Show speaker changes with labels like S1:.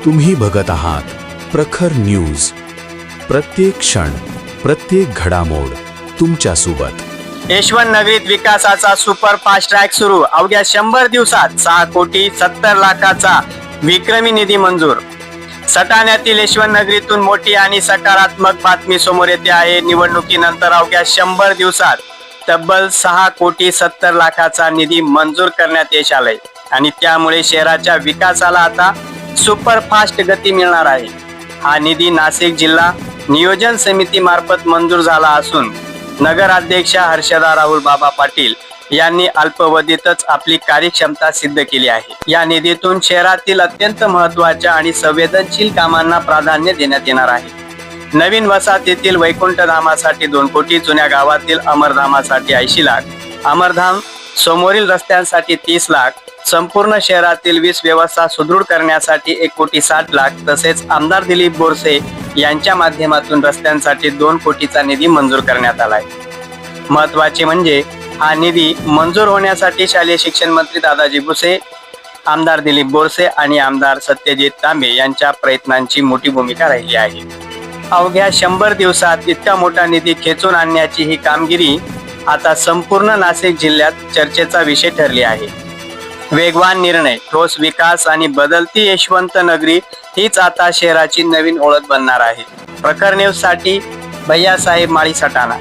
S1: तुम्ही बघत आहात प्रखर न्यूज. प्रत्येक क्षण, प्रत्येक घडामोड तुमच्या सोबत.
S2: यशवंत नगरीत विकासाचा सुपर फास्ट ट्रॅक सुरू. अवघ्या 100 दिवसात 6,70,00,000चा विक्रमी निधी मंजूर. सटाण्यातील यशवंत नगरीतून मोठी आणि सकारात्मक बातमी समोर येते आहे. निवडणुकीनंतर अवघ्या 100 दिवसात तब्बल 6,70,00,000चा निधी मंजूर करण्यात यश आलंय आणि त्यामुळे शहराच्या विकासाला आता सुपर फास्ट गती मिळणार आहे. हा निधी नाशिक जिल्हा नियोजन समिती मार्फत मंजूर झाला असून नगराध्यक्षा हर्षदा राहुल बाबा पाटील यांनी अल्पावधीतच आपली कार्यक्षमता सिद्ध केली आहे. या निधीतून शहरातील अत्यंत महत्त्वाच्या आणि संवेदनशील कामांना प्राधान्य देण्यात येणार आहे. नवीन वसाहतीतील वैकुंठधामासाठी 2 कोटी, जुन्या गावातील अमरधामासाठी 80 लाख, अमरधाम समोरील रस्त्यांसाठी 30 लाख, संपूर्ण शहरातील वीज व्यवस्था सुदृढ करण्यासाठी 1,60,00,000 तसेच आमदार दिलीप बोरसे यांच्या माध्यमातून रस्त्यांसाठी 2 कोटीचा निधी मंजूर करण्यात आलाय. महत्त्वाचे म्हणजे हा निधी मंजूर होण्यासाठी शालेय शिक्षण मंत्री दादाजी भुसे, आमदार दिलीप बोरसे आणि आमदार सत्यजित तांबे यांच्या प्रयत्नांची मोठी भूमिका राहिली आहे. अवघ्या 100 दिवसात इतका मोठा निधी खेचून आणण्याची ही कामगिरी आता संपूर्ण नाशिक जिल्ह्यात चर्चेचा विषय ठरली आहे. वेगवान निर्णय, ठोस विकास आणि बदलती यशवंत नगरी हीच आता शहराची नवीन ओळख बनणार आहे. प्रखर न्यूज साठी भैयासाहेब माळी, सटाणा.